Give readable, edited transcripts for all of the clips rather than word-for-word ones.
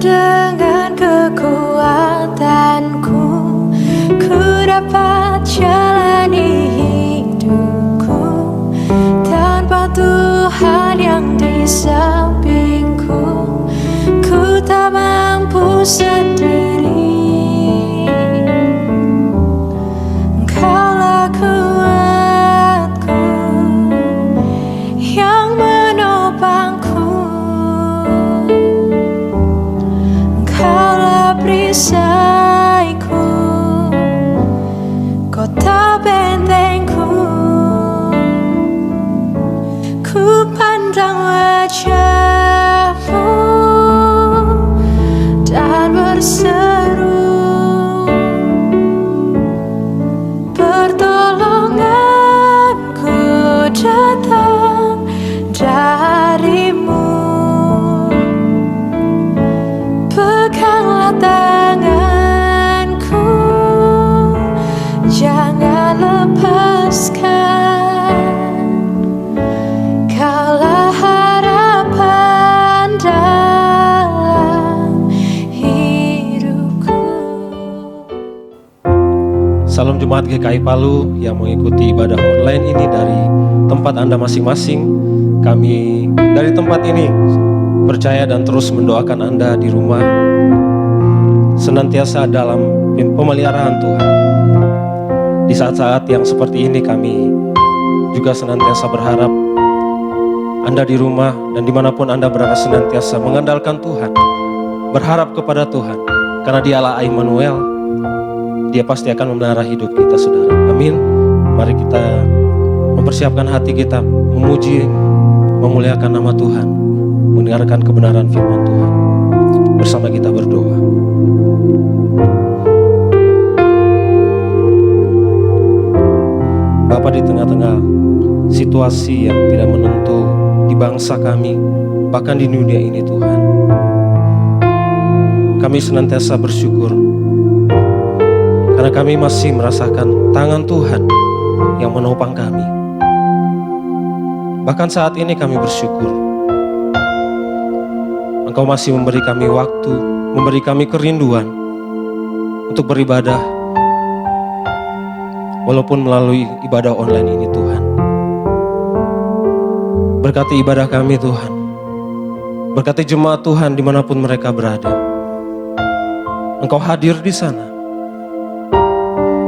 dengan kekuatanku, ku dapat jalani hidupku tanpa Tuhan yang di sampingku. Ku tak mampu sendiri. Engkaulah kuatku yang menopangku. Engkaulah perisaiku, kota bentengku. Ku pandang wajah-Mu dan berseru, pertolonganku datang dari-Mu. Peganglah tanganku, jangan lepaskan. Kaulah harapan dalam hidupku. Salam Jemaat GKI Palu yang mengikuti ibadah online ini dari tempat Anda masing-masing. Kami dari tempat ini percaya dan terus mendoakan Anda di rumah senantiasa dalam pemeliharaan Tuhan. Di saat-saat yang seperti ini kami juga senantiasa berharap Anda di rumah dan dimanapun Anda berada senantiasa mengandalkan Tuhan, berharap kepada Tuhan, karena Dialah Immanuel. Dia pasti akan memelihara hidup kita, saudara. Amin. Mari kita mempersiapkan hati kita, memuji, memuliakan nama Tuhan, mendengarkan kebenaran firman Tuhan. Bersama kita berdoa. Bapa, di tengah-tengah situasi yang tidak menentu di bangsa kami, bahkan di dunia ini Tuhan, kami senantiasa bersyukur karena kami masih merasakan tangan Tuhan yang menopang kami. Bahkan saat ini kami bersyukur Engkau masih memberi kami waktu, memberi kami kerinduan untuk beribadah, walaupun melalui ibadah online ini Tuhan. Berkati ibadah kami Tuhan, berkati jemaat Tuhan dimanapun mereka berada. Engkau hadir di sana,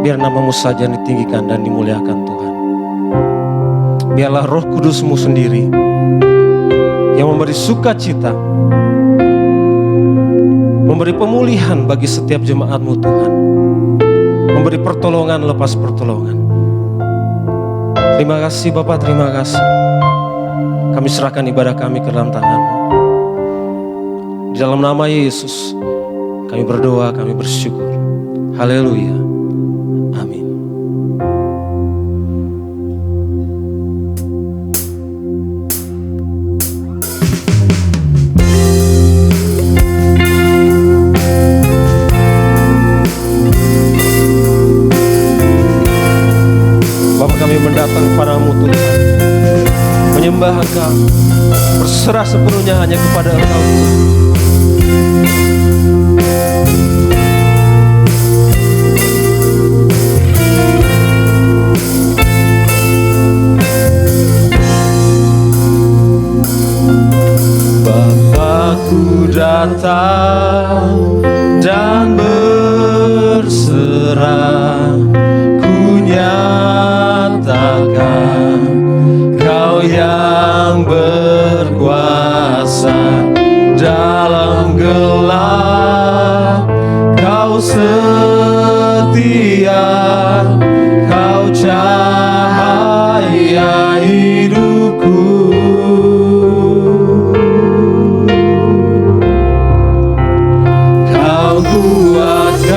biar nama-Mu saja ditinggikan dan dimuliakan Tuhan. Biarlah Roh Kudus-Mu sendiri yang memberi sukacita, memberi pemulihan bagi setiap jemaat-Mu Tuhan, memberi pertolongan lepas pertolongan. Terima kasih Bapa, terima kasih. Kami serahkan ibadah kami ke dalam tangan-Mu. Di dalam nama Yesus kami berdoa, kami bersyukur. Haleluya. Amin. Bapa, kami mendatang kepadamu Tuhan, menyembah Engkau, berserah sepenuhnya hanya kepada Engkau Tuhan. Bapakku datang dan berserah, ku nyatakan Kau yang berkuasa dalam gelap. Kau setia, Kau cahaya hidupku. Kau kuatkan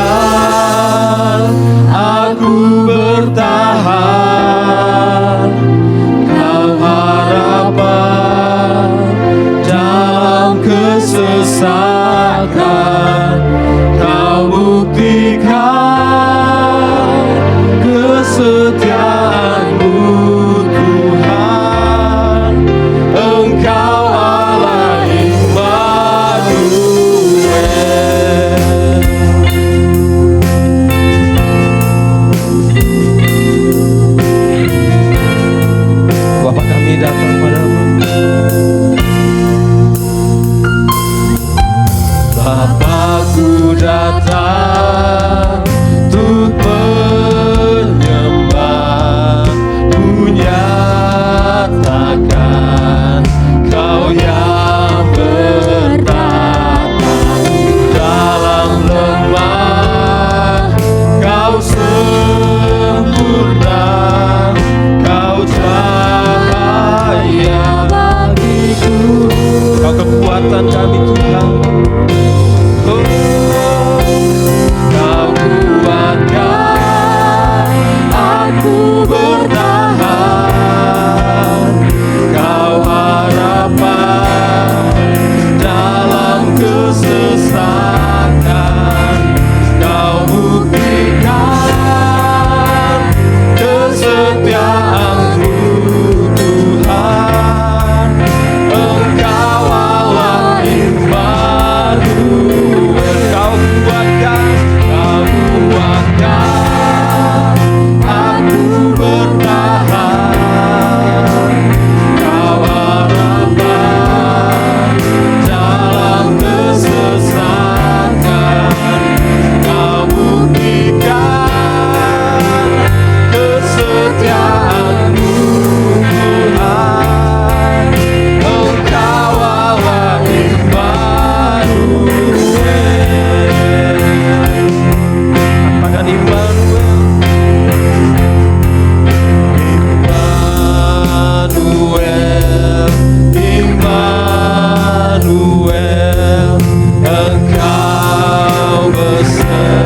aku bertahan. Kau harapan dalam kesedihan. kekuatan kami Tuhan. Oh, Kau kuatkan aku bertahan, Kau harapan dalam kesesakan, Kau buktikan kesetiaan-Mu Tuhan. Engkau Allah Immanuel. Kau kuatkan aku bertahan, Kau harapan dalam kesesakan, Kau buktikan kesetiaan-Mu Tuhan. Engkau Allah Immanuel. Katakan Immanuel. Immanuel, Immanuel, Engkau besertaku.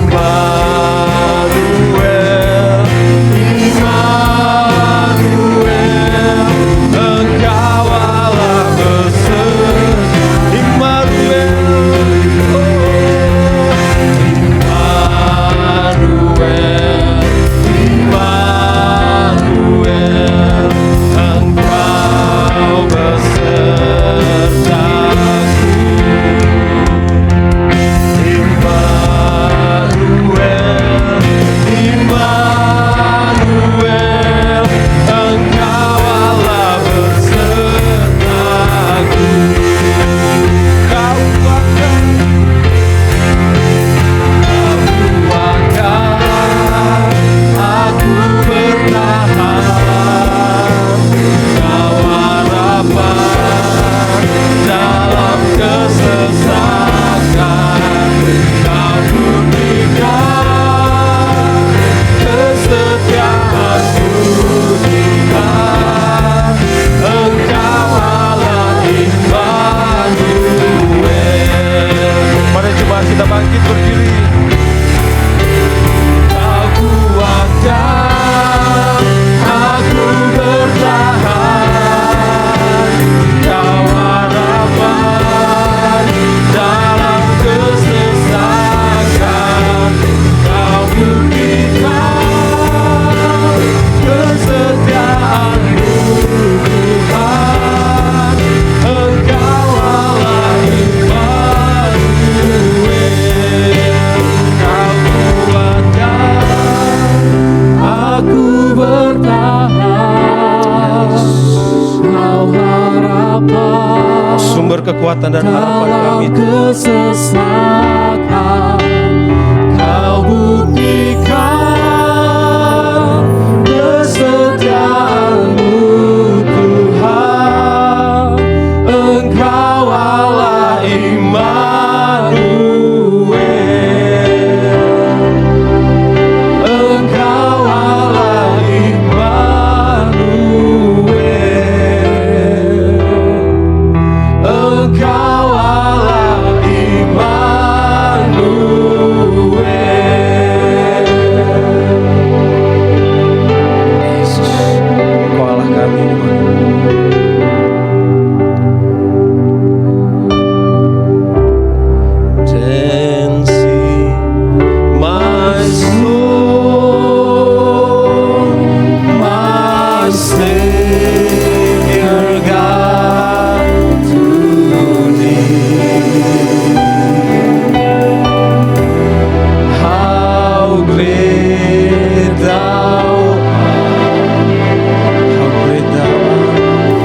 Immanuel, Immanuel, Engkau Allah beserta. Immanuel, Immanuel, Engkau besertaku. Immanuel, Immanuel, Engkau Allah besertaku. Kau kuatkan aku bertahan, Kau harapan dalam kesesakan, Kau buktikan kesetiaan-Mu Tuhan. Engkau Allah Immanuel. Mari jemaat kita bangkit berdiri. Kau kuatkan aku bertahan, Kau harapan dalam kesesakan, Kau buktikan kesetiaan-Mu Tuhan. Engkau Allah Immanuel. Kau kuatkan aku bertahan, Kau harapan sumber kekuatan dan harapan kami kesesakan, Kau buktikan kesetiaan-Mu Tuhan. Engkau Allah Immanuel. Engkau Allah Immanuel. Engkau Allah Immanuel. Yesus, Engkau Allah kami Immanuel. Then see my soul, my Savior God, to Thee. How great Thou art! How great Thou art!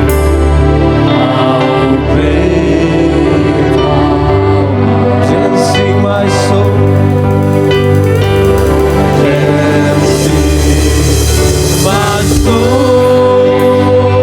How great Thou art! Then sing my soul. Then sing my soul,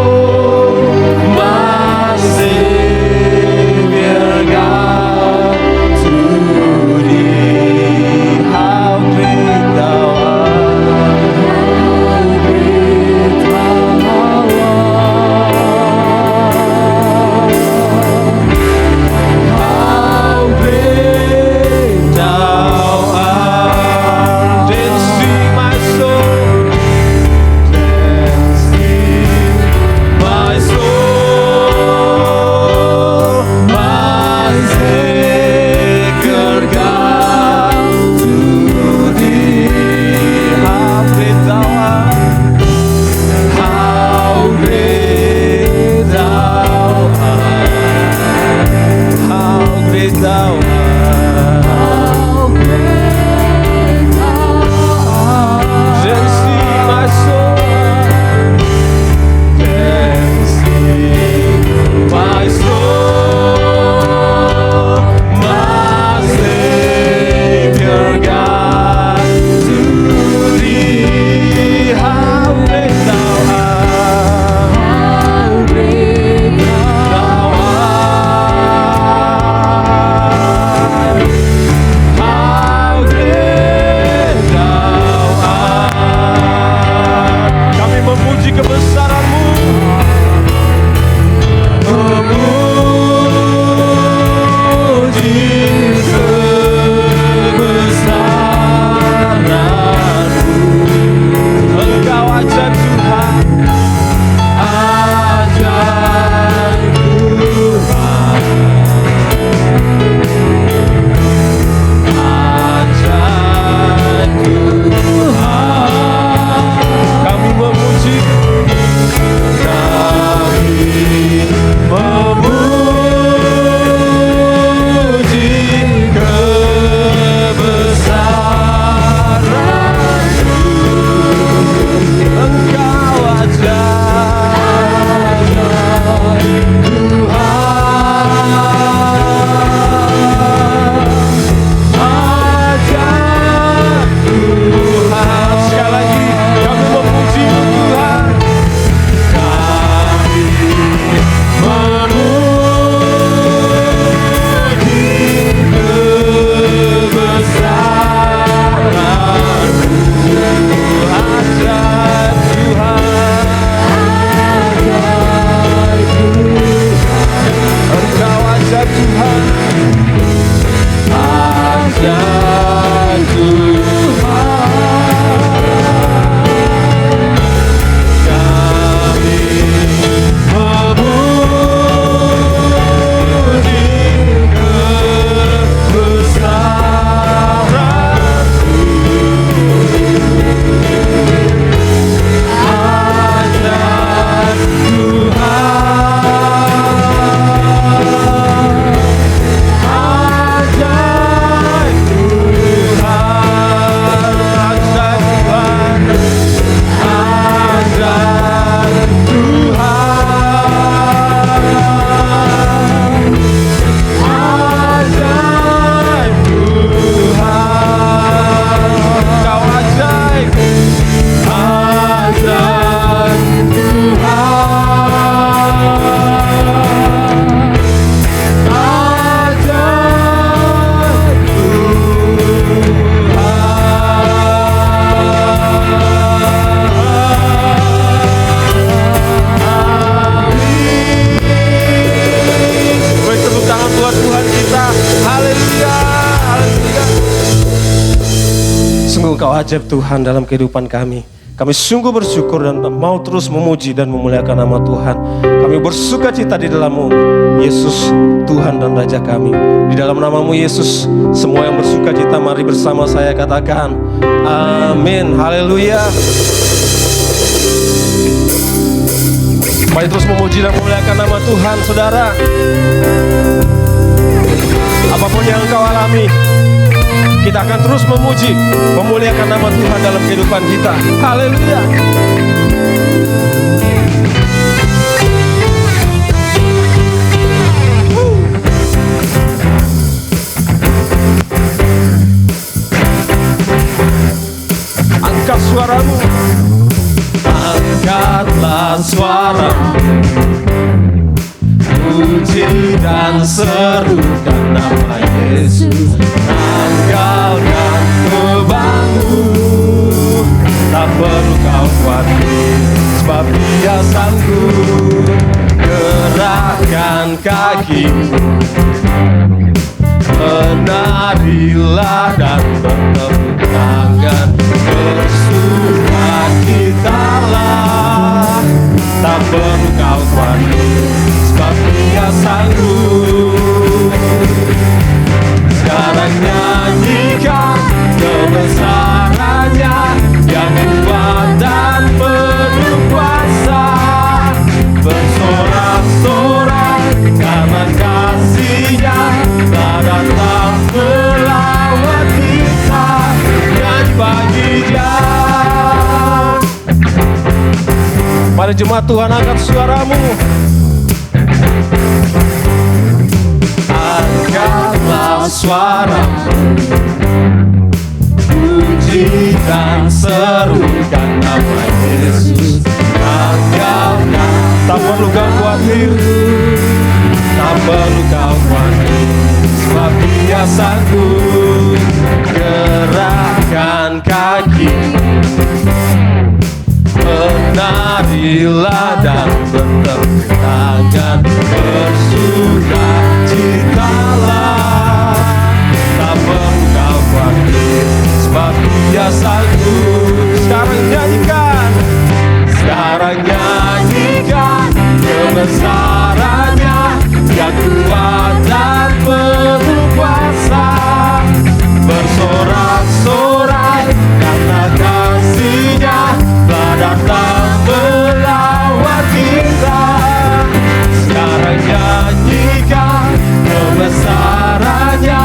Sungguh Engkau ajaib Tuhan dalam kehidupan kami. Kami sungguh bersyukur dan mau terus memuji dan memuliakan nama Tuhan. Kami bersuka cita di dalam-Mu, Yesus, Tuhan dan Raja kami. Di dalam nama-Mu Yesus, semua yang bersuka cita mari bersama saya katakan, amin, haleluya. Mari terus memuji dan memuliakan nama Tuhan, saudara. Apapun yang engkau alami, kita akan terus memuji, memuliakan nama Tuhan dalam kehidupan kita. Haleluya. Angkat suaramu. Angkatlah suaramu, puji dan serukan nama Yesus. Tanggalkan bebanmu, tak perlu kau khawatir, sebab Dia sanggup. Gerakkan kakimu, menarilah dan bertepuk tangan, bersukacitalah, tak perlu kau khawatir, sebab Dia sanggup. Sekarang nyanyikan kebesarannya yang kuat dan penuh kuasa, bersorak-sorai karena kasih-Nya telah datang melawat kita. Nyanyi bagi Dia. Mari jemaat Tuhan, angkat suaramu. Angkatlah suaramu, puji dan serukan nama Yesus. Tanggalkan, tak perlu kau khawatir, tak perlu kau khawatir, sebab Dia sanggup. Gerakkan kaki, menarilah dan bertepuk tangan, bersukacitalah, tak perlu kau khawatir, sebab Dia sanggup. Sekarang nyanyikan, sekarang nyanyikan kebesarannya yang kuat dan penuh kuasa, bersorak-sorai karena kasih-Nya telah datang melawat kita. Sekarang nyanyikan kebesarannya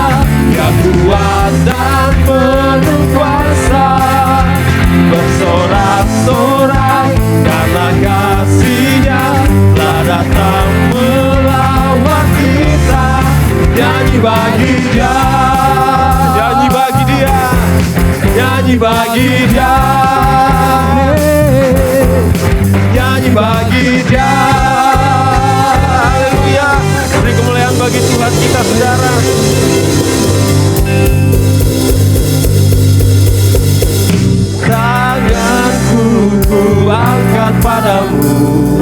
yang kuat dan penuh kuasa, bersorak-sorai karena kasih-Nya telah datang melawat kita. Nyanyi bagi Dia, nyanyi bagi Dia, nyanyi bagi Dia, nyanyi bagi Dia. Haleluya. Beri kemuliaan bagi Tuhan kita, saudara. Tanganku ku angkat padamu,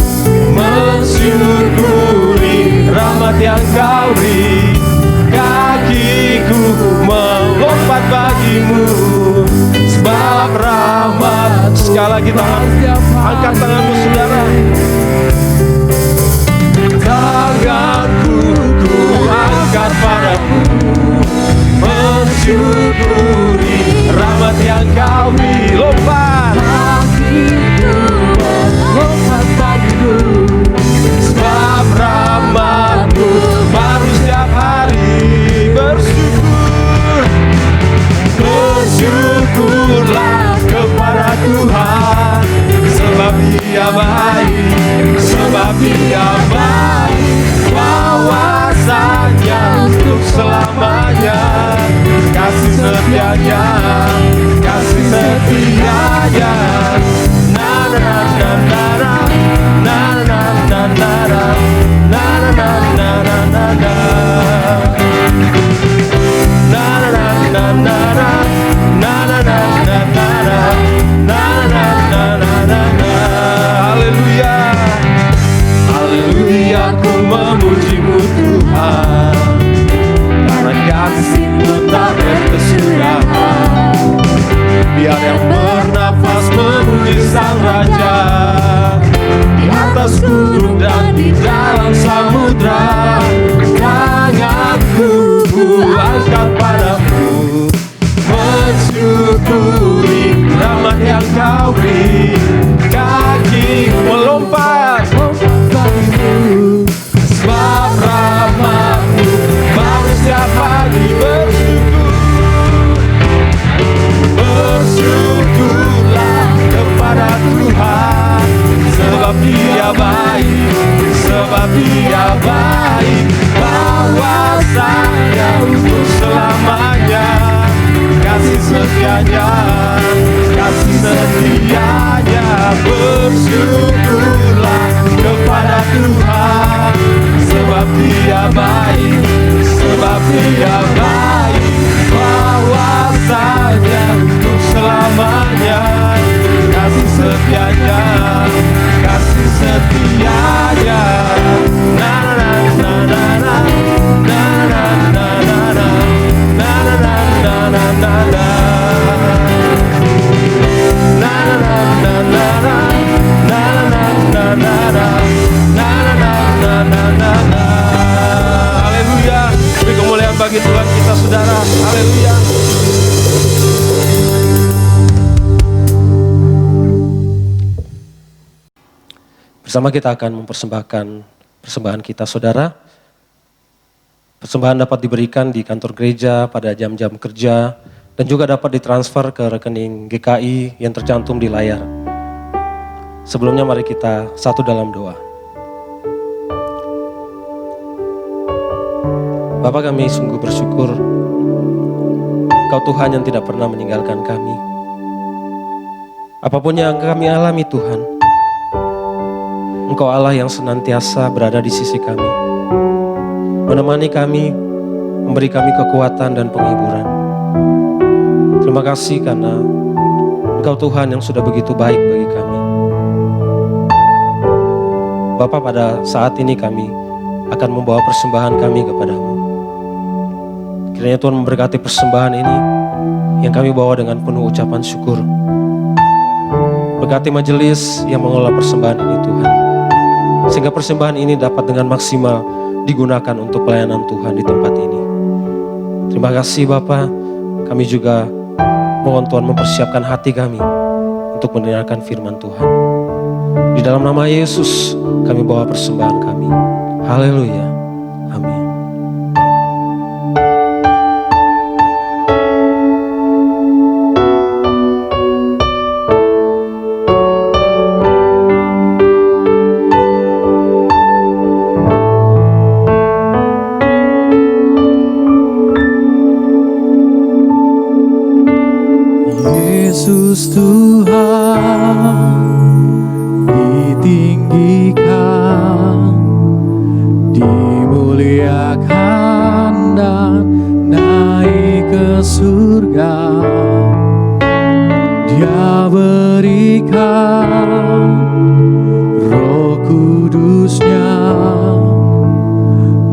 mensyukuri rahmat yang Kau beri. Kakiku melompat bagimu, sebab rahmat. Sekali lagi tangan, angkat tanganmu, saudara. Tanganku ku angkat padamu, mensyukuri rahmat yang Kau beri. Lompat, kakiku melompat bagimu, sebab rahmat-Mu baru setiap hari. Bersyukur, bersyukurlah kepada Tuhan, sebab Dia baik, sebab Dia baik. Kuasanya untuk selamanya, kasih setianya, kasih setianya. Na na na na na na na na na na na na na na. Haleluya, haleluya, ku memuji-Mu Tuhan, karena kasih-Mu tak berkesudahan. setianya, kasih setianya. Bersyukurlah kepada Tuhan, sebab Dia baik, sebab Dia baik. Bahwasanya untuk selamanya, kasih setianya, kasih setianya. Na na na na na na na na na na na na na na na na. Haleluya. Beri kemuliaan bagi Tuhan kita, saudara. Haleluya. Bersama kita akan mempersembahkan persembahan kita, saudara. Persembahan dapat diberikan di kantor gereja pada jam-jam kerja dan juga dapat ditransfer ke rekening GKI yang tercantum di layar. Sebelumnya mari kita satu dalam doa. Bapa, kami sungguh bersyukur Kau Tuhan yang tidak pernah meninggalkan kami. Apapun yang kami alami Tuhan, Engkau Allah yang senantiasa berada di sisi kami, menemani kami, memberi kami kekuatan dan penghiburan. Terima kasih karena Engkau Tuhan yang sudah begitu baik bagi kami. Bapa, pada saat ini kami akan membawa persembahan kami kepadamu. Kiranya Tuhan memberkati persembahan ini yang kami bawa dengan penuh ucapan syukur. Berkati majelis yang mengelola persembahan ini Tuhan, sehingga persembahan ini dapat dengan maksimal digunakan untuk pelayanan Tuhan di tempat ini. Terima kasih Bapa. Kami juga mohon Tuhan mempersiapkan hati kami untuk mendengarkan firman Tuhan. Di dalam nama Yesus kami bawa persembahan kami. Haleluya. Amin. Yesus Tuhan ditinggikan, dimuliakan dan naik ke surga. Dia berikan Roh Kudus-Nya,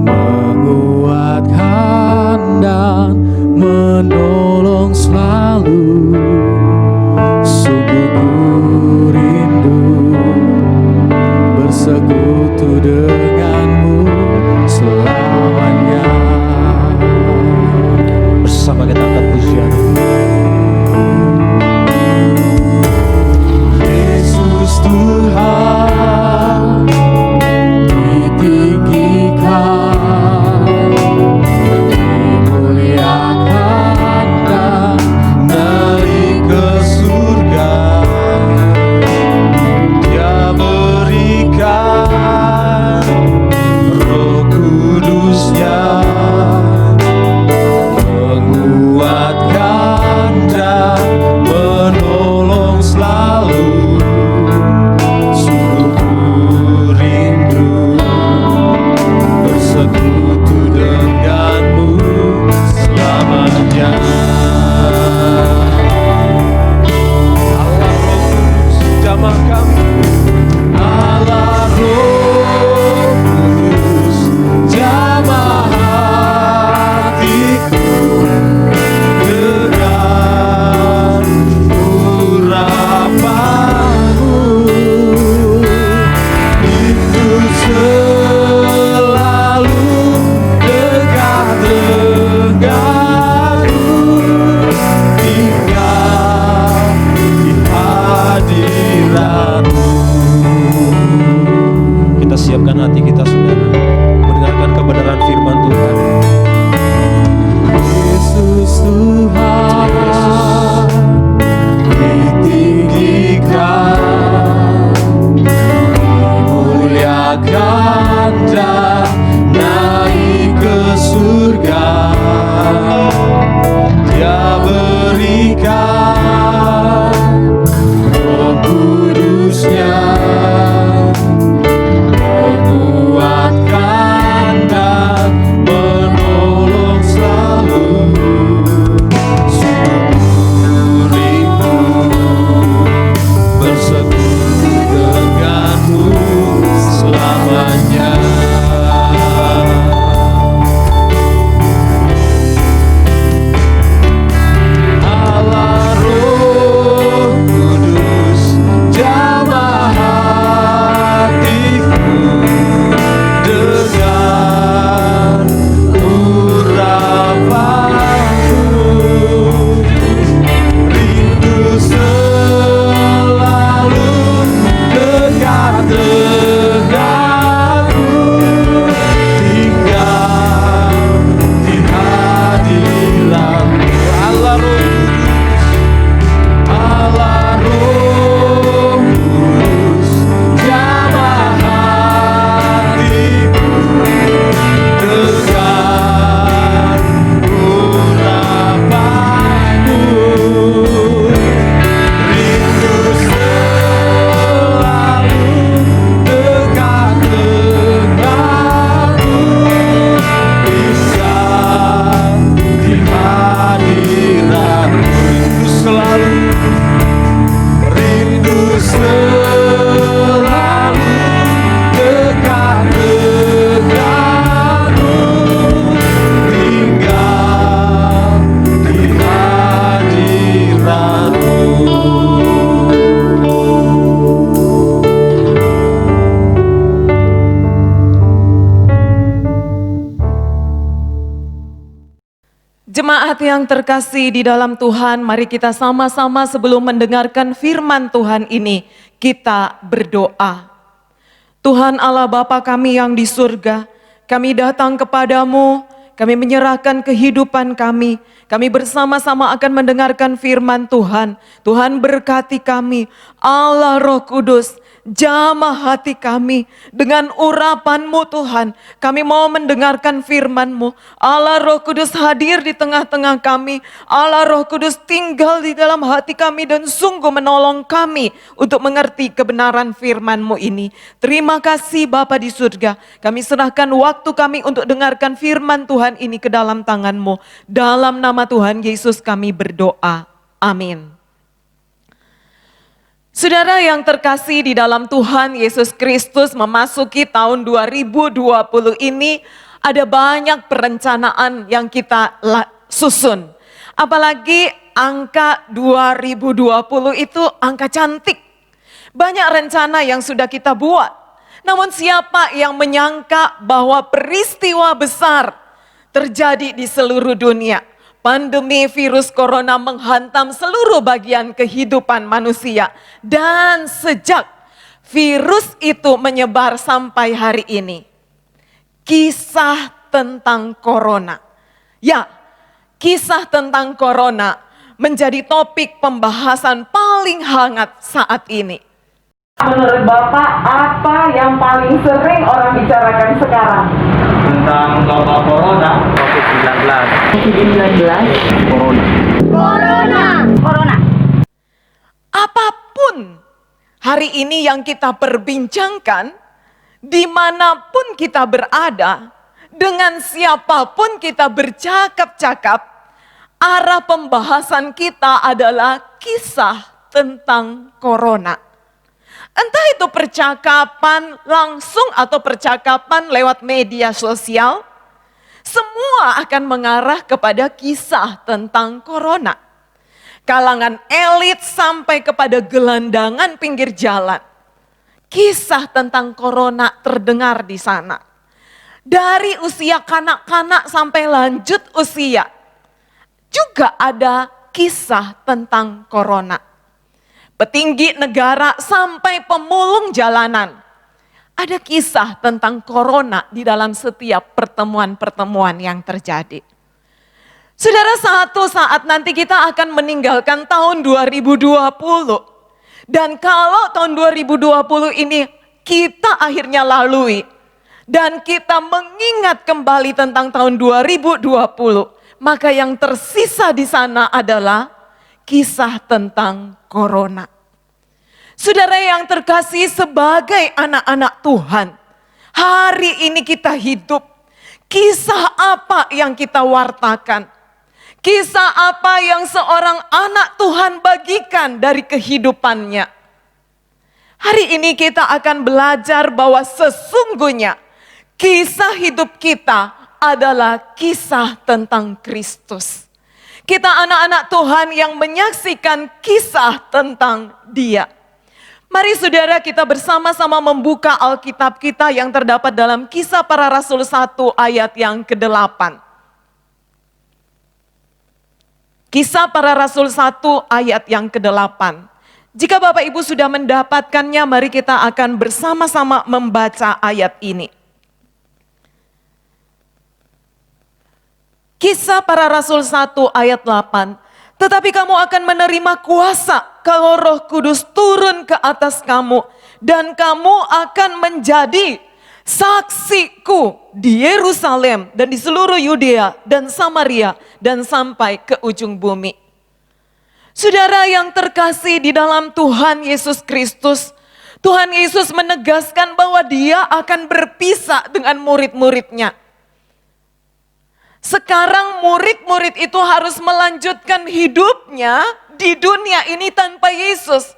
menguatkan dan menolong selalu. Sungguh ku rindu bersekutu denganmu selamanya. Bersama kita angkat pujian. Yesus Tuhan ditinggikan, dimuliakan dan naik ke surga. Dia berikan Roh Kudus-Nya, menguatkan dan menolong selalu. Sungguh ku rindu bersekutu denganmu selamanya. Allah Roh Kudus jamah kami. Allah Roh Kudus jamah hatiku dengan urapanmu. Itu selalu dekat denganmu, tinggal di hadiratmu. Kita siapkan hati kita, saudara, mendengarkan kebenaran firman Tuhan. Yesus Tuhan ditinggikan, dimuliakan dan naik ke surga. Dia berikan Jemaat yang terkasih di dalam Tuhan, mari kita sama-sama sebelum mendengarkan firman Tuhan ini, kita berdoa. Tuhan Allah Bapa kami yang di surga, kami datang kepadamu, kami menyerahkan kehidupan kami bersama-sama akan mendengarkan firman Tuhan. Tuhan berkati kami, Allah Roh Kudus, jamah hati kami dengan urapan-Mu Tuhan. Kami mau mendengarkan firman-Mu. Allah Roh Kudus hadir di tengah-tengah kami. Allah Roh Kudus tinggal di dalam hati kami dan sungguh menolong kami untuk mengerti kebenaran firman-Mu ini. Terima kasih Bapa di surga. Kami serahkan waktu kami untuk dengarkan firman Tuhan ini ke dalam tangan-Mu. Dalam nama Tuhan Yesus kami berdoa. Amin. Saudara yang terkasih di dalam Tuhan Yesus Kristus, memasuki tahun 2020 ini ada banyak perencanaan yang kita susun. Apalagi angka 2020 itu angka cantik. Banyak rencana yang sudah kita buat. Namun siapa yang menyangka bahwa peristiwa besar terjadi di seluruh dunia. Pandemi virus corona menghantam seluruh bagian kehidupan manusia. Dan sejak virus itu menyebar sampai hari ini. Kisah tentang corona. Ya, kisah tentang corona menjadi topik pembahasan paling hangat saat ini. Menurut Bapak, apa yang paling sering orang bicarakan sekarang? Tentang wabah corona, COVID-19. Corona. Apapun hari ini yang kita perbincangkan, dimanapun kita berada, dengan siapapun kita bercakap-cakap, arah pembahasan kita adalah kisah tentang corona. Entah itu percakapan langsung atau percakapan lewat media sosial, semua akan mengarah kepada kisah tentang corona. Kalangan elit sampai kepada gelandangan pinggir jalan. Kisah tentang corona terdengar di sana. Dari usia kanak-kanak sampai lanjut usia, juga ada kisah tentang corona. Petinggi negara sampai pemulung jalanan. Ada kisah tentang corona di dalam setiap pertemuan-pertemuan yang terjadi. Saudara, satu saat nanti kita akan meninggalkan tahun 2020. Dan kalau tahun 2020 ini kita akhirnya lalui. Dan kita mengingat kembali tentang tahun 2020. Maka yang tersisa di sana adalah kisah tentang corona. Saudara yang terkasih, sebagai anak-anak Tuhan, hari ini kita hidup. Kisah apa yang kita wartakan? Kisah apa yang seorang anak Tuhan bagikan dari kehidupannya? Hari ini kita akan belajar bahwa sesungguhnya kisah hidup kita adalah kisah tentang Kristus. Kita anak-anak Tuhan yang menyaksikan kisah tentang Dia. Mari saudara, kita bersama-sama membuka Alkitab kita yang terdapat dalam Kisah Para Rasul 1 ayat yang ke-8. Kisah Para Rasul 1 ayat yang ke-8. Jika Bapak Ibu sudah mendapatkannya, mari kita akan bersama-sama membaca ayat ini. Kisah Para Rasul 1 ayat 8. Tetapi kamu akan menerima kuasa kalau Roh Kudus turun ke atas kamu. Dan kamu akan menjadi saksiku di Yerusalem dan di seluruh Yudea dan Samaria dan sampai ke ujung bumi. Saudara yang terkasih di dalam Tuhan Yesus Kristus, Tuhan Yesus menegaskan bahwa Dia akan berpisah dengan murid-muridnya. Sekarang murid-murid itu harus melanjutkan hidupnya di dunia ini tanpa Yesus.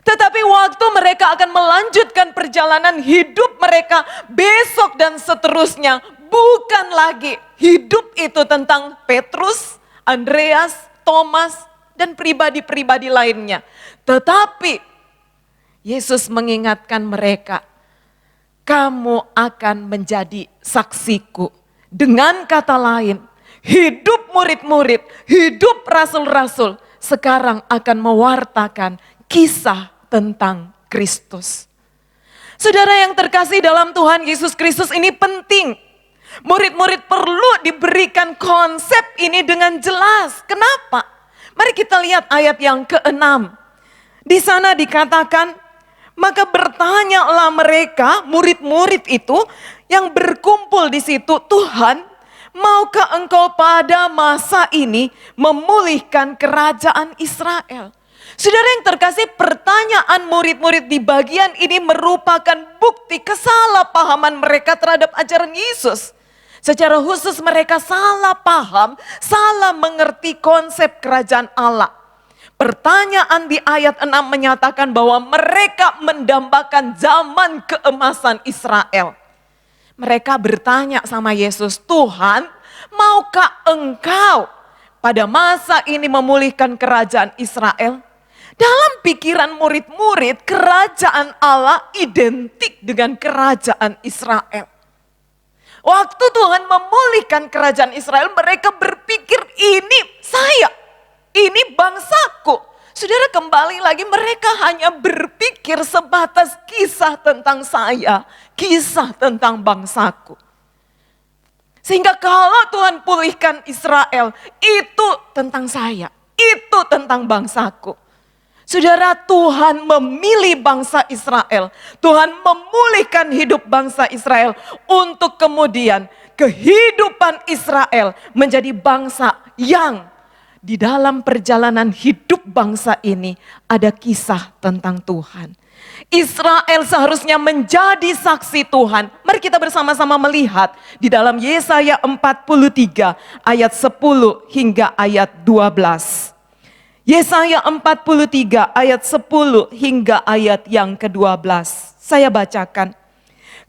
Tetapi waktu mereka akan melanjutkan perjalanan hidup mereka besok dan seterusnya, bukan lagi hidup itu tentang Petrus, Andreas, Thomas, dan pribadi-pribadi lainnya. Tetapi Yesus mengingatkan mereka, kamu akan menjadi saksiku. Dengan kata lain, hidup hidup murid-murid, hidup rasul-rasul sekarang akan mewartakan kisah tentang Kristus. Saudara yang terkasih dalam Tuhan Yesus Kristus, ini penting. Murid-murid perlu diberikan konsep ini dengan jelas. Kenapa? Mari kita lihat ayat yang ke-6. Di sana dikatakan, maka bertanyalah mereka, murid-murid itu yang berkumpul di situ, Tuhan, maukah engkau pada masa ini memulihkan kerajaan Israel? Saudara yang terkasih, pertanyaan murid-murid di bagian ini merupakan bukti kesalahpahaman mereka terhadap ajaran Yesus. Secara khusus mereka salah paham, salah mengerti konsep kerajaan Allah. Pertanyaan di ayat 6 menyatakan bahwa mereka mendambakan zaman keemasan Israel. Mereka bertanya sama Yesus, Tuhan, maukah engkau pada masa ini memulihkan kerajaan Israel? Dalam pikiran murid-murid, kerajaan Allah identik dengan kerajaan Israel. Waktu Tuhan memulihkan kerajaan Israel, mereka berpikir ini saya, ini bangsaku. Saudara, kembali lagi mereka hanya berpikir sebatas kisah tentang saya, kisah tentang bangsaku. Sehingga kalau Tuhan pulihkan Israel, itu tentang saya, itu tentang bangsaku. Saudara, Tuhan memilih bangsa Israel. Tuhan memulihkan hidup bangsa Israel untuk kemudian kehidupan Israel menjadi bangsa yang di dalam perjalanan hidup bangsa ini ada kisah tentang Tuhan. Israel seharusnya menjadi saksi Tuhan. Mari kita bersama-sama melihat di dalam Yesaya 43 ayat 10 hingga ayat 12. Yesaya 43 ayat 10 hingga ayat yang ke-12. Saya bacakan.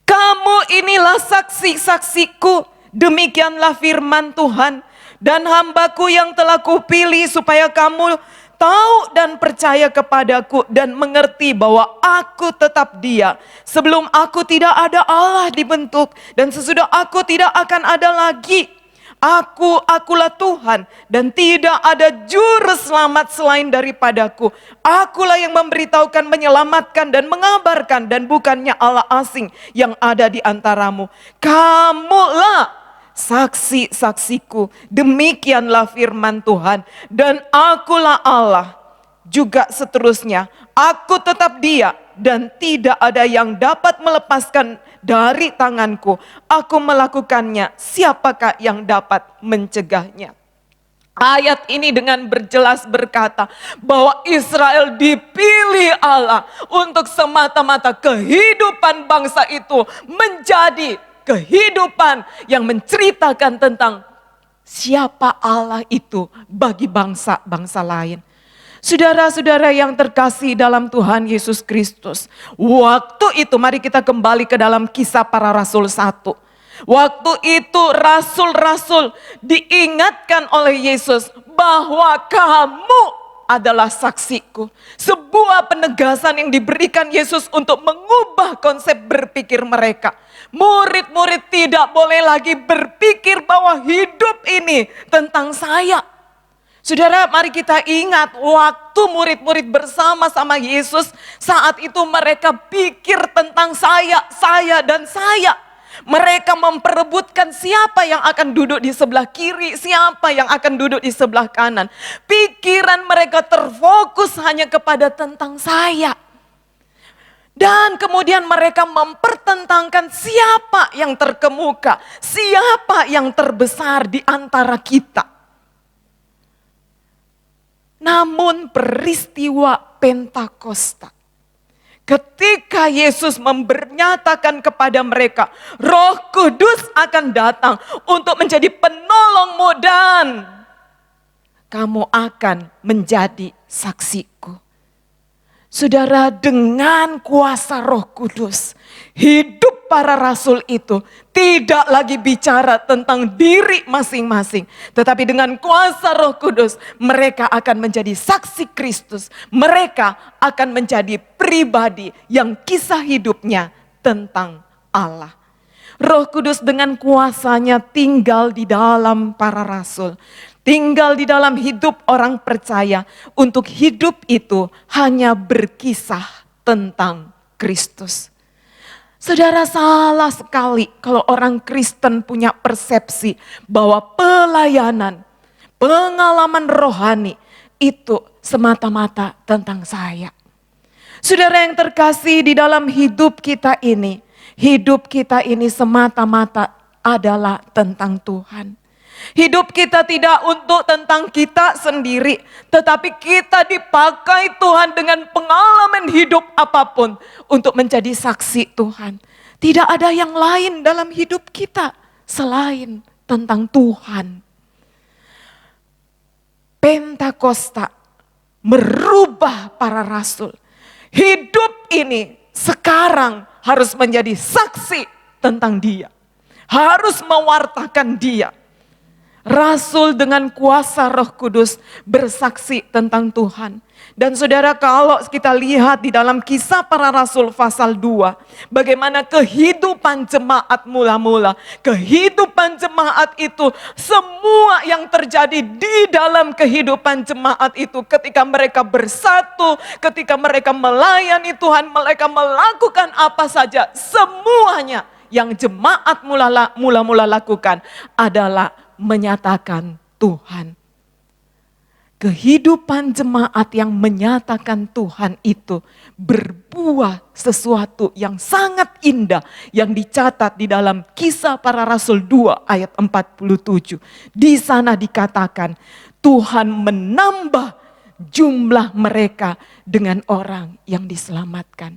Kamu inilah saksi-saksiku, demikianlah firman Tuhan. Dan hambaku yang telah kupilih supaya kamu tahu dan percaya kepadaku dan mengerti bahwa aku tetap Dia. Sebelum aku tidak ada Allah dibentuk dan sesudah aku tidak akan ada lagi. Akulah Tuhan dan tidak ada juru selamat selain daripadaku. Akulah yang memberitahukan, menyelamatkan dan mengabarkan dan bukannya Allah asing yang ada di antaramu. Kamulah saksi-saksiku, demikianlah firman Tuhan. Dan akulah Allah, juga seterusnya. Aku tetap Dia dan tidak ada yang dapat melepaskan dari tanganku. Aku melakukannya, siapakah yang dapat mencegahnya? Ayat ini dengan berjelas berkata bahwa Israel dipilih Allah untuk semata-mata kehidupan bangsa itu menjadi kehidupan yang menceritakan tentang siapa Allah itu bagi bangsa-bangsa lain. Saudara-saudara yang terkasih dalam Tuhan Yesus Kristus. Waktu itu mari kita kembali ke dalam Kisah Para Rasul 1. Waktu itu rasul-rasul diingatkan oleh Yesus bahwa kamu adalah saksiku. Sebuah penegasan yang diberikan Yesus untuk mengubah konsep berpikir mereka. Murid-murid tidak boleh lagi berpikir bahwa hidup ini tentang saya. Saudara, mari kita ingat waktu murid-murid bersama-sama Yesus, saat itu mereka pikir tentang saya dan saya. Mereka memperebutkan siapa yang akan duduk di sebelah kiri, siapa yang akan duduk di sebelah kanan. Pikiran mereka terfokus hanya kepada tentang saya. Dan kemudian mereka mempertentangkan siapa yang terkemuka, siapa yang terbesar di antara kita. Namun peristiwa Pentakosta, ketika Yesus menyatakan kepada mereka, Roh Kudus akan datang untuk menjadi penolongmu dan kamu akan menjadi saksiku. Saudara, dengan kuasa Roh Kudus, hidup para rasul itu tidak lagi bicara tentang diri masing-masing. Tetapi dengan kuasa Roh Kudus, mereka akan menjadi saksi Kristus. Mereka akan menjadi pribadi yang kisah hidupnya tentang Allah. Roh Kudus dengan kuasanya tinggal di dalam para rasul. tinggal di dalam hidup orang percaya. Untuk hidup itu hanya berkisah tentang Kristus. Saudara, salah sekali kalau orang Kristen punya persepsi bahwa pelayanan, pengalaman rohani itu semata-mata tentang saya. Saudara yang terkasih, di dalam hidup kita ini semata-mata adalah tentang Tuhan. Hidup kita tidak untuk tentang kita sendiri, tetapi kita dipakai Tuhan dengan pengalaman hidup apapun untuk menjadi saksi Tuhan. Tidak ada yang lain dalam hidup kita selain tentang Tuhan. Pentakosta merubah para rasul. Hidup ini sekarang harus menjadi saksi tentang Dia. Harus mewartakan Dia. Rasul dengan kuasa Roh Kudus bersaksi tentang Tuhan. Dan saudara, kalau kita lihat di dalam Kisah Para Rasul pasal 2, bagaimana kehidupan jemaat mula-mula. Kehidupan jemaat itu, semua yang terjadi di dalam kehidupan jemaat itu, ketika mereka bersatu, ketika mereka melayani Tuhan, mereka melakukan apa saja, semuanya yang jemaat mula-mula lakukan adalah menyatakan Tuhan. Kehidupan jemaat yang menyatakan Tuhan itu berbuah sesuatu yang sangat indah yang dicatat di dalam Kisah Para Rasul 2 ayat 47. Di sana dikatakan Tuhan menambah jumlah mereka dengan orang yang diselamatkan.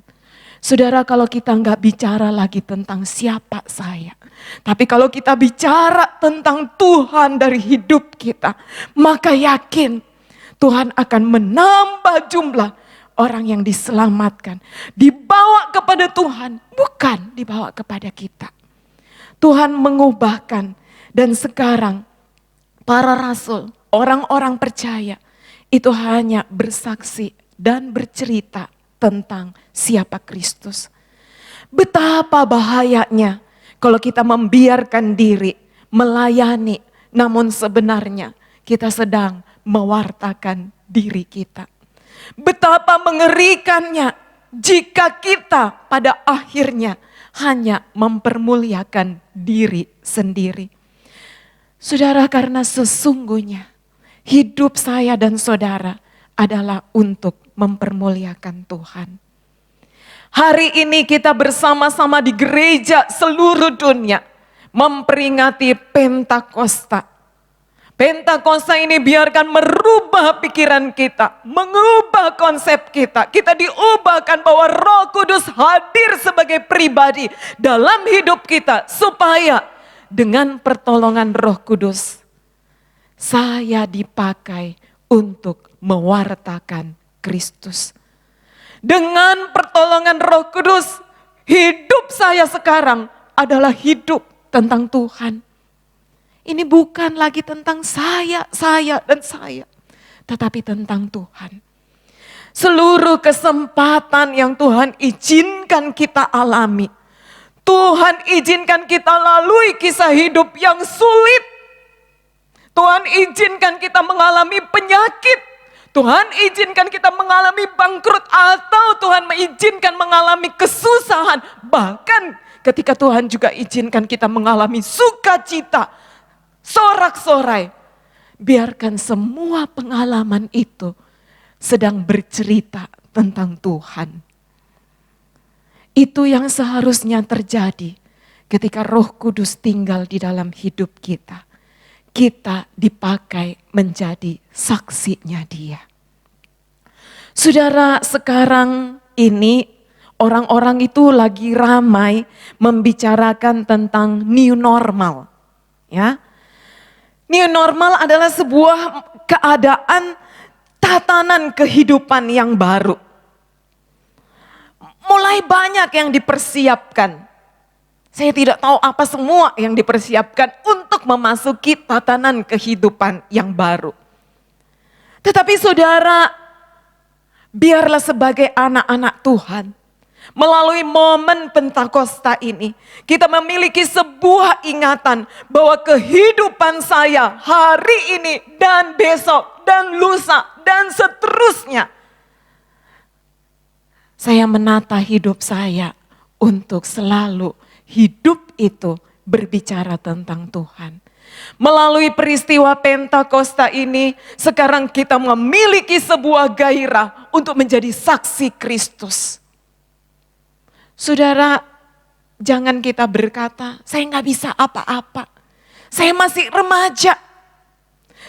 Saudara, kalau kita nggak bicara lagi tentang siapa saya, tapi kalau kita bicara tentang Tuhan dari hidup kita, maka yakin Tuhan akan menambah jumlah orang yang diselamatkan. Dibawa kepada Tuhan, bukan dibawa kepada kita. Tuhan mengubahkan, dan sekarang para rasul, orang-orang percaya, itu hanya bersaksi dan bercerita tentang siapa Kristus. Betapa bahayanya kalau kita membiarkan diri melayani, namun sebenarnya kita sedang mewartakan diri kita. Betapa mengerikannya jika kita pada akhirnya hanya mempermuliakan diri sendiri. Saudara, karena sesungguhnya hidup saya dan saudara adalah untuk mempermuliakan Tuhan. Hari ini kita bersama-sama di gereja seluruh dunia memperingati Pentakosta. Pentakosta ini biarkan merubah pikiran kita, mengubah konsep kita. Kita diubahkan bahwa Roh Kudus hadir sebagai pribadi dalam hidup kita, supaya dengan pertolongan Roh Kudus saya dipakai untuk mewartakan Kristus. Dengan pertolongan Roh Kudus, hidup saya sekarang adalah hidup tentang Tuhan. Ini bukan lagi tentang saya, dan saya, tetapi tentang Tuhan. Seluruh kesempatan yang Tuhan izinkan kita alami, Tuhan izinkan kita lalui kisah hidup yang sulit. Tuhan izinkan kita mengalami penyakit. Tuhan izinkan kita mengalami bangkrut, atau Tuhan mengizinkan mengalami kesusahan. Bahkan ketika Tuhan juga izinkan kita mengalami sukacita, sorak-sorai. Biarkan semua pengalaman itu sedang bercerita tentang Tuhan. Itu yang seharusnya terjadi ketika Roh Kudus tinggal di dalam hidup kita. Kita dipakai menjadi saksinya Dia. Saudara, sekarang ini orang-orang itu lagi ramai membicarakan tentang new normal. Ya, new normal adalah sebuah keadaan tatanan kehidupan yang baru. Mulai banyak yang dipersiapkan. Saya tidak tahu apa semua yang dipersiapkan untuk memasuki tatanan kehidupan yang baru. Tetapi saudara, biarlah sebagai anak-anak Tuhan, Melalui momen Pentakosta ini, kita memiliki sebuah ingatan bahwa kehidupan saya hari ini dan besok dan lusa dan seterusnya, saya menata hidup saya untuk selalu hidup itu berbicara tentang Tuhan. Melalui peristiwa Pentakosta ini, sekarang kita memiliki sebuah gairah untuk menjadi saksi Kristus. Saudara, jangan kita berkata, saya nggak bisa apa-apa. Saya masih remaja.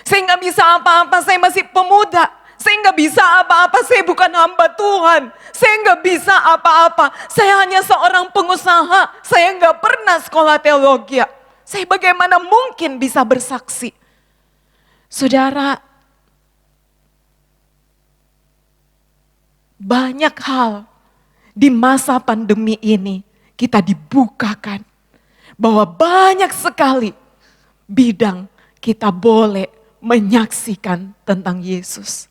Saya nggak bisa apa-apa, saya masih pemuda. Saya nggak bisa apa-apa, saya bukan hamba Tuhan. Saya nggak bisa apa-apa, saya hanya seorang pengusaha. Saya nggak pernah sekolah teologi. Saya bagaimana mungkin bisa bersaksi? Saudara, banyak hal di masa pandemi ini kita dibukakan bahwa banyak sekali bidang kita boleh menyaksikan tentang Yesus.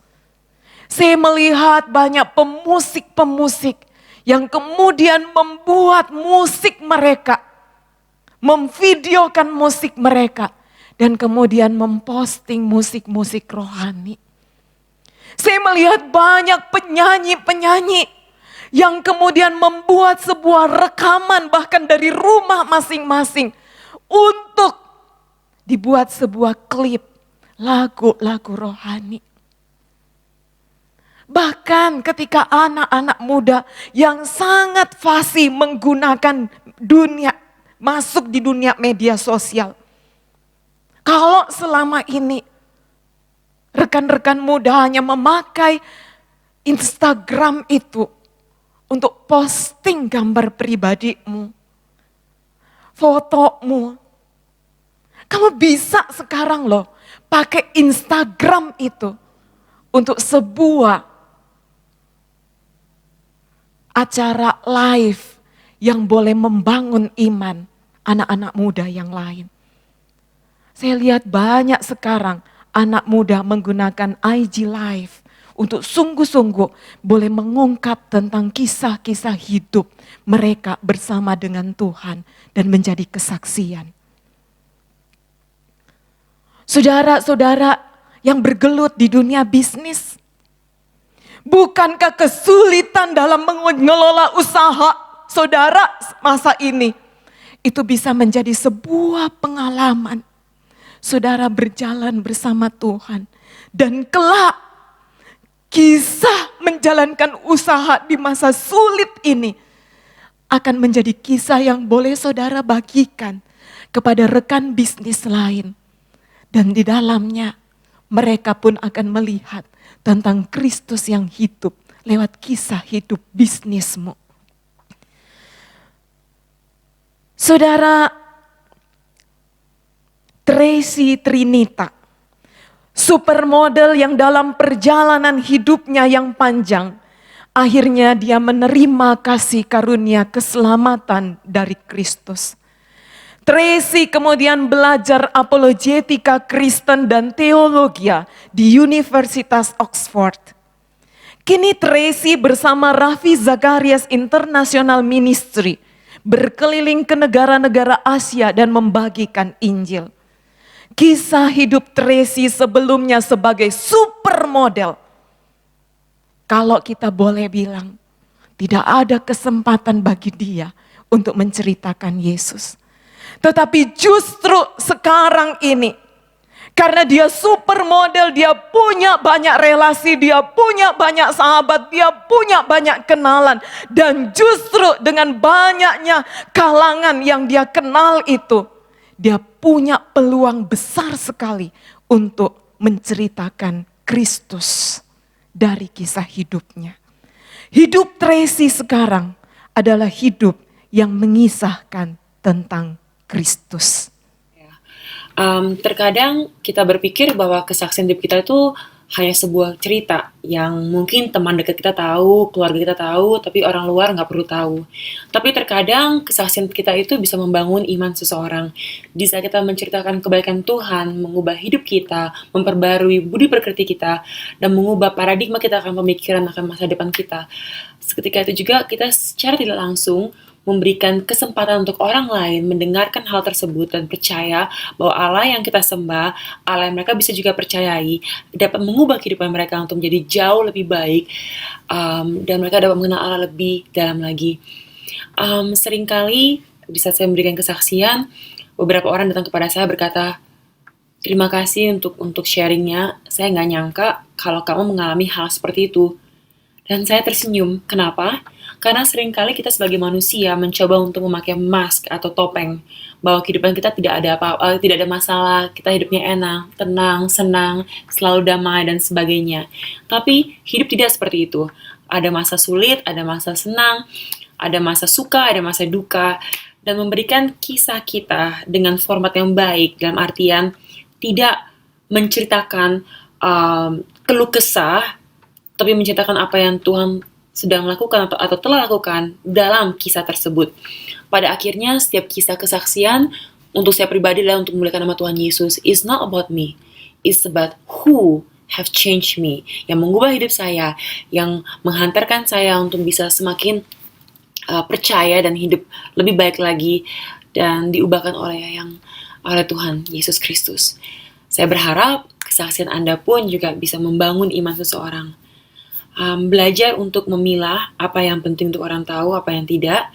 Saya melihat banyak pemusik-pemusik yang kemudian membuat musik mereka, memvideokan musik mereka, dan kemudian memposting musik-musik rohani. Saya melihat banyak penyanyi-penyanyi yang kemudian membuat sebuah rekaman bahkan dari rumah masing-masing untuk dibuat sebuah klip lagu-lagu rohani. Bahkan ketika anak-anak muda yang sangat fasih menggunakan masuk di dunia media sosial. Kalau selama ini rekan-rekan muda hanya memakai Instagram itu untuk posting gambar pribadimu, fotomu. Kamu bisa sekarang loh pakai Instagram itu untuk sebuah acara live yang boleh membangun iman anak-anak muda yang lain. Saya lihat banyak sekarang anak muda menggunakan IG Live untuk sungguh-sungguh boleh mengungkap tentang kisah-kisah hidup mereka bersama dengan Tuhan dan menjadi kesaksian. Saudara-saudara yang bergelut di dunia bisnis, bukankah kesulitan dalam mengelola usaha saudara masa ini itu bisa menjadi sebuah pengalaman saudara berjalan bersama Tuhan dan kelak kisah menjalankan usaha di masa sulit ini akan menjadi kisah yang boleh saudara bagikan kepada rekan bisnis lain. Dan di dalamnya mereka pun akan melihat tentang Kristus yang hidup lewat kisah hidup bisnismu. Saudara Tracy Trinita, supermodel yang dalam perjalanan hidupnya yang panjang, akhirnya dia menerima kasih karunia keselamatan dari Kristus. Tracy kemudian belajar apologetika Kristen dan teologia di Universitas Oxford. Kini Tracy bersama Ravi Zacharias International Ministry berkeliling ke negara-negara Asia dan membagikan Injil. Kisah hidup Tracy sebelumnya sebagai supermodel. Kalau kita boleh bilang, tidak ada kesempatan bagi dia untuk menceritakan Yesus. Tetapi justru sekarang ini, karena dia supermodel, dia punya banyak relasi, dia punya banyak sahabat, dia punya banyak kenalan. Dan justru dengan banyaknya kalangan yang dia kenal itu, dia punya peluang besar sekali untuk menceritakan Kristus dari kisah hidupnya. Hidup Tracy sekarang adalah hidup yang mengisahkan tentang Kristus. Terkadang kita berpikir bahwa kesaksian hidup kita itu hanya sebuah cerita yang mungkin teman dekat kita tahu, keluarga kita tahu, tapi orang luar nggak perlu tahu. Tapi terkadang kesaksian kita itu bisa membangun iman seseorang. Di saat kita menceritakan kebaikan Tuhan, mengubah hidup kita, memperbarui budi pekerti kita, dan mengubah paradigma kita akan pemikiran akan masa depan kita. seketika itu juga kita secara tidak langsung memberikan kesempatan untuk orang lain mendengarkan hal tersebut dan percaya bahwa Allah yang kita sembah, Allah yang mereka bisa juga percayai, dapat mengubah kehidupan mereka untuk menjadi jauh lebih baik, dan mereka dapat mengenal Allah lebih dalam lagi. Seringkali di saat saya memberikan kesaksian, beberapa orang datang kepada saya berkata, terima kasih untuk sharingnya, saya nggak nyangka kalau kamu mengalami hal seperti itu. Dan saya tersenyum. Kenapa? Karena seringkali kita sebagai manusia mencoba untuk memakai mask atau topeng bahwa kehidupan kita tidak ada apa-apa, tidak ada masalah, kita hidupnya enak, tenang, senang, selalu damai dan sebagainya. Tapi hidup tidak seperti itu. Ada masa sulit, ada masa senang, ada masa suka, ada masa duka, dan memberikan kisah kita dengan format yang baik dalam artian tidak menceritakan keluh kesah, tapi menceritakan apa yang Tuhan sedang lakukan atau telah lakukan dalam kisah tersebut. Pada akhirnya setiap kisah kesaksian untuk saya pribadi adalah untuk memuliakan nama Tuhan Yesus. It's not about me, it's about who have changed me, yang mengubah hidup saya, yang menghantarkan saya untuk bisa semakin percaya dan hidup lebih baik lagi dan diubahkan oleh Tuhan Yesus Kristus. Saya berharap kesaksian Anda pun juga bisa membangun iman seseorang. Belajar untuk memilah apa yang penting untuk orang tahu, apa yang tidak,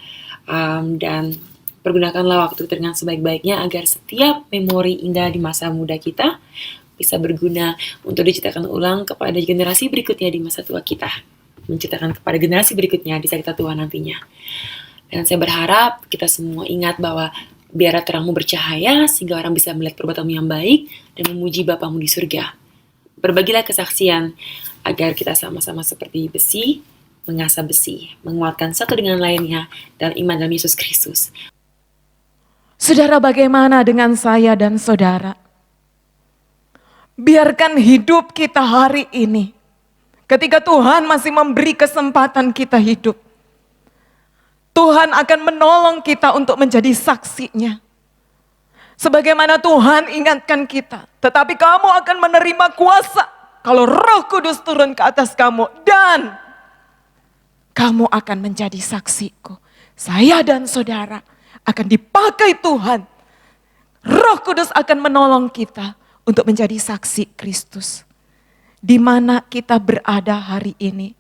dan pergunakanlah waktu dengan sebaik-baiknya agar setiap memori indah di masa muda kita bisa berguna untuk diceritakan ulang kepada generasi berikutnya di masa tua kita, menceritakan kepada generasi berikutnya di saat kita tua nantinya. Dan saya berharap kita semua ingat bahwa biarlah terangmu bercahaya sehingga orang bisa melihat perbuatanmu yang baik dan memuji Bapamu di surga. Berbagilah kesaksian agar kita sama-sama seperti besi, mengasah besi, menguatkan satu dengan lainnya dalam iman dalam Yesus Kristus. Saudara, bagaimana dengan saya dan saudara? Biarkan hidup kita hari ini, ketika Tuhan masih memberi kesempatan kita hidup, Tuhan akan menolong kita untuk menjadi saksinya. Sebagaimana Tuhan ingatkan kita, tetapi kamu akan menerima kuasa kalau Roh Kudus turun ke atas kamu dan kamu akan menjadi saksiku. Saya dan saudara akan dipakai Tuhan. Roh Kudus akan menolong kita untuk menjadi saksi Kristus. Di mana kita berada hari ini,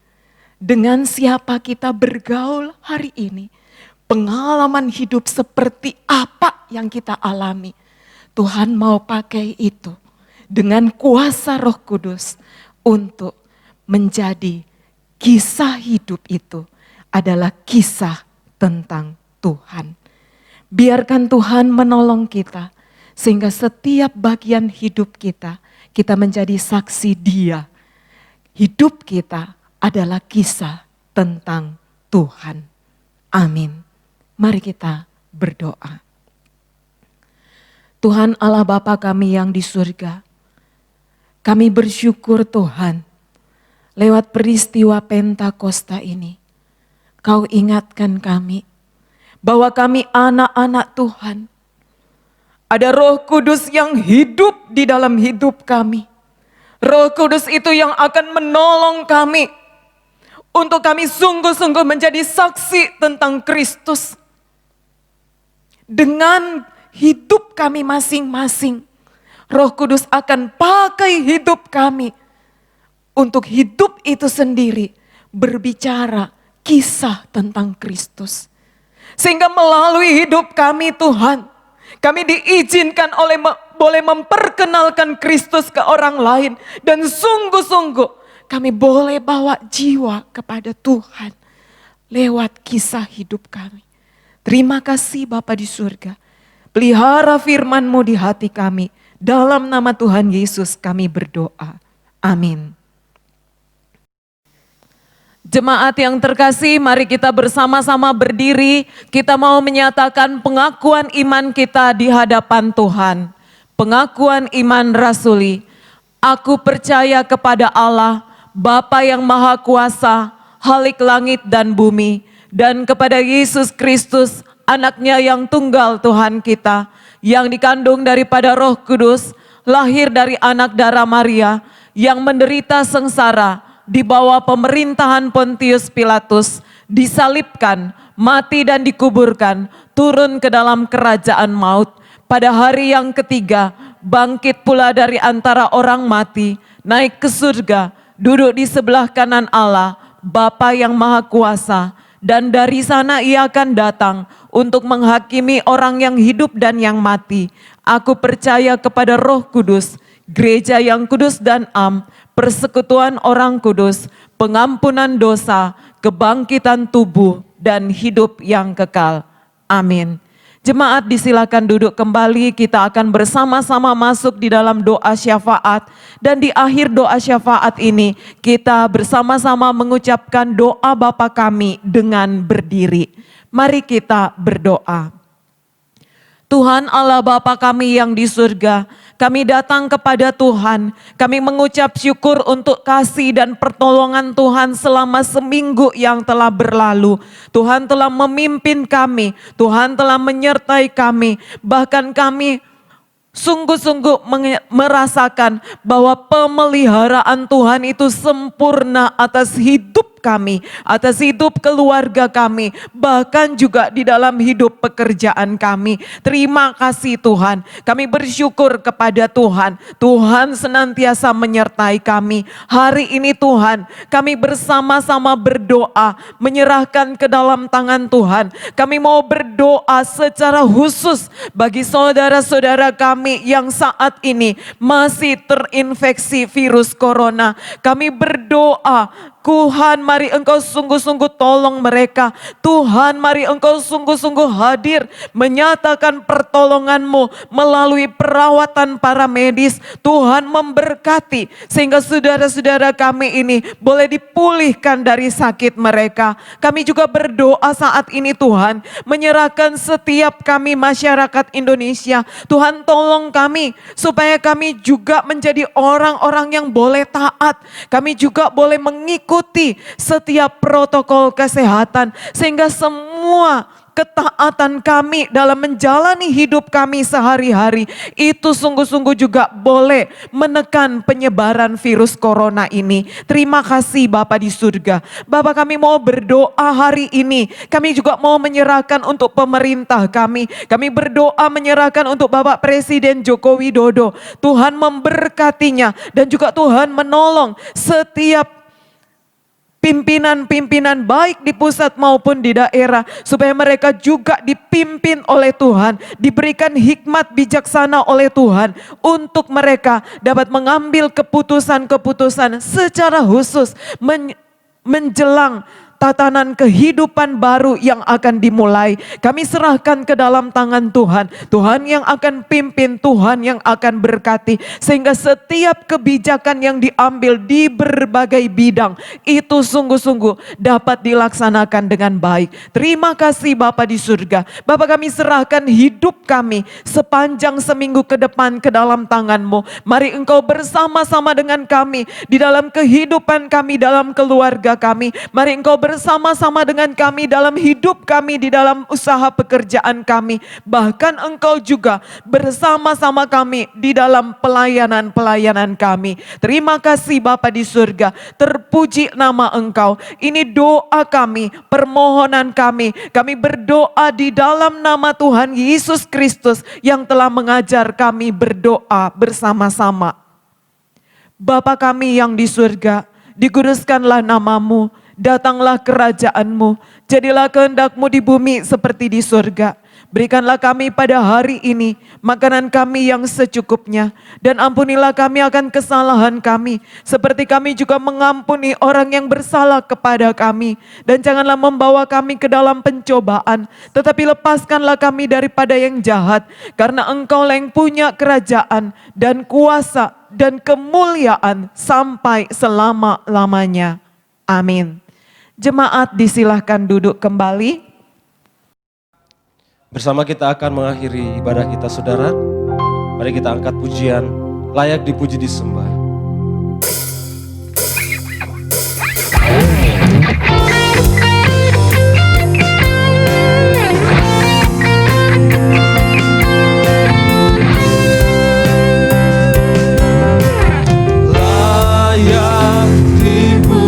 dengan siapa kita bergaul hari ini, pengalaman hidup seperti apa yang kita alami, Tuhan mau pakai itu dengan kuasa Roh Kudus untuk menjadi kisah hidup itu adalah kisah tentang Tuhan. Biarkan Tuhan menolong kita sehingga setiap bagian hidup kita menjadi saksi Dia. Hidup kita adalah kisah tentang Tuhan. Amin. Mari kita berdoa. Tuhan Allah Bapa kami yang di surga, kami bersyukur Tuhan, lewat peristiwa Pentakosta ini, Kau ingatkan kami, bahwa kami anak-anak Tuhan. Ada Roh Kudus yang hidup di dalam hidup kami. Roh Kudus itu yang akan menolong kami, untuk kami sungguh-sungguh menjadi saksi tentang Kristus. Dengan hidup kami masing-masing, Roh Kudus akan pakai hidup kami untuk hidup itu sendiri berbicara kisah tentang Kristus. Sehingga melalui hidup kami Tuhan, kami diizinkan boleh memperkenalkan Kristus ke orang lain. Dan sungguh-sungguh kami boleh bawa jiwa kepada Tuhan lewat kisah hidup kami. Terima kasih Bapa di surga. Pelihara firman-Mu di hati kami. Dalam nama Tuhan Yesus kami berdoa. Amin. Jemaat yang terkasih, mari kita bersama-sama berdiri. Kita mau menyatakan pengakuan iman kita di hadapan Tuhan. Pengakuan iman rasuli. Aku percaya kepada Allah, Bapa yang Maha Kuasa, Khalik langit dan bumi, dan kepada Yesus Kristus, anaknya yang tunggal Tuhan kita, yang dikandung daripada Roh Kudus, lahir dari anak darah Maria, yang menderita sengsara, di bawah pemerintahan Pontius Pilatus, disalibkan, mati dan dikuburkan, turun ke dalam kerajaan maut. Pada hari yang ketiga, bangkit pula dari antara orang mati, naik ke surga, duduk di sebelah kanan Allah, Bapa yang Maha Kuasa, dan dari sana ia akan datang untuk menghakimi orang yang hidup dan yang mati. Aku percaya kepada Roh Kudus, gereja yang kudus dan am, persekutuan orang kudus, pengampunan dosa, kebangkitan tubuh, dan hidup yang kekal. Amin. Jemaat disilakan duduk kembali, kita akan bersama-sama masuk di dalam doa syafaat. Dan di akhir doa syafaat ini, kita bersama-sama mengucapkan doa Bapa kami dengan berdiri. Mari kita berdoa. Tuhan Allah Bapa kami yang di surga, kami datang kepada Tuhan, kami mengucap syukur untuk kasih dan pertolongan Tuhan selama seminggu yang telah berlalu. Tuhan telah memimpin kami, Tuhan telah menyertai kami, bahkan kami sungguh-sungguh merasakan bahwa pemeliharaan Tuhan itu sempurna atas hidup kami, atas hidup keluarga kami, bahkan juga di dalam hidup pekerjaan kami. Terima kasih Tuhan, kami bersyukur kepada Tuhan. Tuhan senantiasa menyertai kami. Hari ini Tuhan, kami bersama-sama berdoa, menyerahkan ke dalam tangan Tuhan. Kami mau berdoa secara khusus bagi saudara-saudara kami yang saat ini masih terinfeksi virus corona. Kami berdoa, Tuhan mari Engkau sungguh-sungguh tolong mereka. Tuhan mari Engkau sungguh-sungguh hadir menyatakan pertolongan-Mu melalui perawatan para medis. Tuhan memberkati sehingga saudara-saudara kami ini boleh dipulihkan dari sakit mereka. Kami juga berdoa saat ini Tuhan, menyerahkan setiap kami masyarakat Indonesia. Tuhan tolong kami supaya kami juga menjadi orang-orang yang boleh taat. Kami juga boleh mengikuti setiap protokol kesehatan sehingga semua ketaatan kami dalam menjalani hidup kami sehari-hari itu sungguh-sungguh juga boleh menekan penyebaran virus corona ini. Terima kasih Bapa di surga. Bapa, kami mau berdoa hari ini. Kami juga mau menyerahkan untuk pemerintah kami. Kami berdoa menyerahkan untuk Bapak Presiden Joko Widodo. Tuhan memberkatinya dan juga Tuhan menolong setiap pimpinan-pimpinan baik di pusat maupun di daerah, supaya mereka juga dipimpin oleh Tuhan, diberikan hikmat bijaksana oleh Tuhan untuk mereka dapat mengambil keputusan-keputusan secara khusus menjelang tatanan kehidupan baru yang akan dimulai. Kami serahkan ke dalam tangan Tuhan. Tuhan yang akan pimpin, Tuhan yang akan berkati. Sehingga setiap kebijakan yang diambil di berbagai bidang itu sungguh-sungguh dapat dilaksanakan dengan baik. Terima kasih Bapa di surga. Bapa, kami serahkan hidup kami sepanjang seminggu ke depan ke dalam tangan-Mu. Mari Engkau bersama-sama dengan kami di dalam kehidupan kami, dalam keluarga kami. Mari Engkau bersama-sama dengan kami dalam hidup kami, di dalam usaha pekerjaan kami. Bahkan Engkau juga bersama-sama kami di dalam pelayanan-pelayanan kami. Terima kasih Bapa di surga. Terpuji nama Engkau. Ini doa kami, permohonan kami. Kami berdoa di dalam nama Tuhan Yesus Kristus yang telah mengajar kami berdoa bersama-sama. Bapa kami yang di surga, dikuduskanlah nama-Mu. Datanglah kerajaan-Mu, jadilah kehendak-Mu di bumi seperti di surga. Berikanlah kami pada hari ini makanan kami yang secukupnya, dan ampunilah kami akan kesalahan kami, seperti kami juga mengampuni orang yang bersalah kepada kami. Dan janganlah membawa kami ke dalam pencobaan, tetapi lepaskanlah kami daripada yang jahat, karena Engkau yang punya kerajaan dan kuasa dan kemuliaan sampai selama-lamanya. Amin. Jemaat disilahkan duduk kembali. Bersama kita akan mengakhiri ibadah kita saudara. Mari kita angkat pujian, layak dipuji disembah. Layak dipuji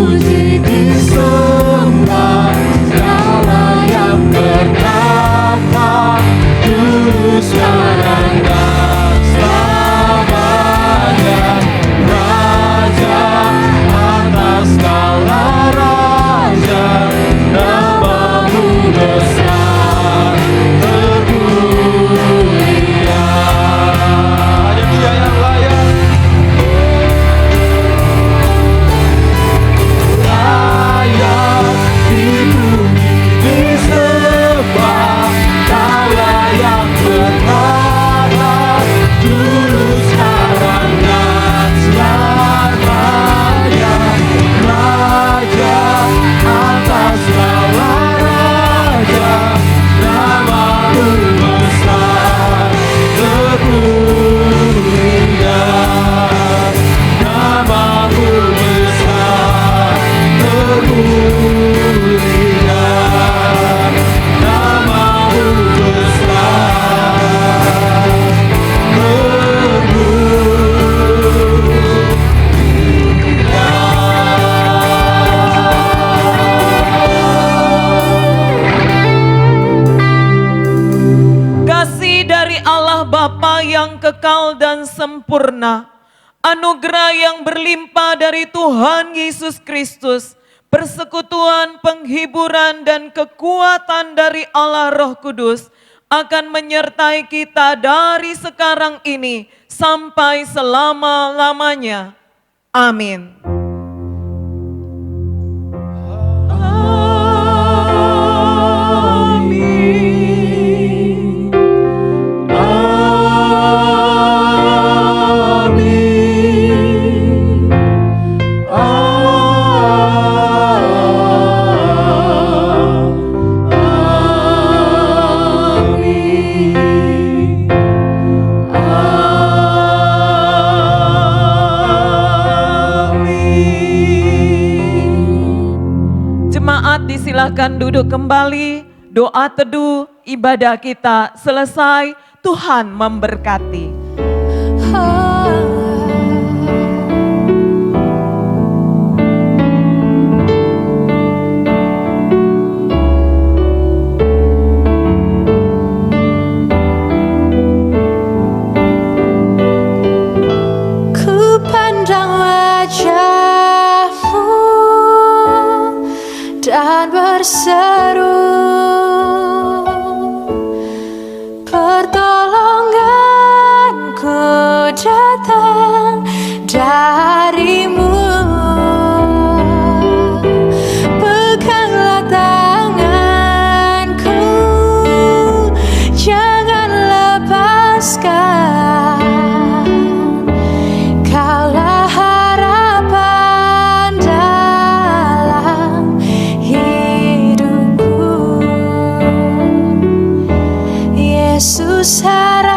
Allah Bapa yang kekal dan sempurna, anugerah yang berlimpah dari Tuhan Yesus Kristus, persekutuan, penghiburan, dan kekuatan dari Allah Roh Kudus akan menyertai kita dari sekarang ini sampai selama-lamanya. Amin. Jemaat disilakan duduk kembali, doa teduh ibadah kita selesai, Tuhan memberkati. Ku pandang wajah-Mu dan berseru, pertolonganku datang dari-Mu. Peganglah tanganku, jangan lepaskan. Kaulah harapan dalam hidupku, Yesus harapan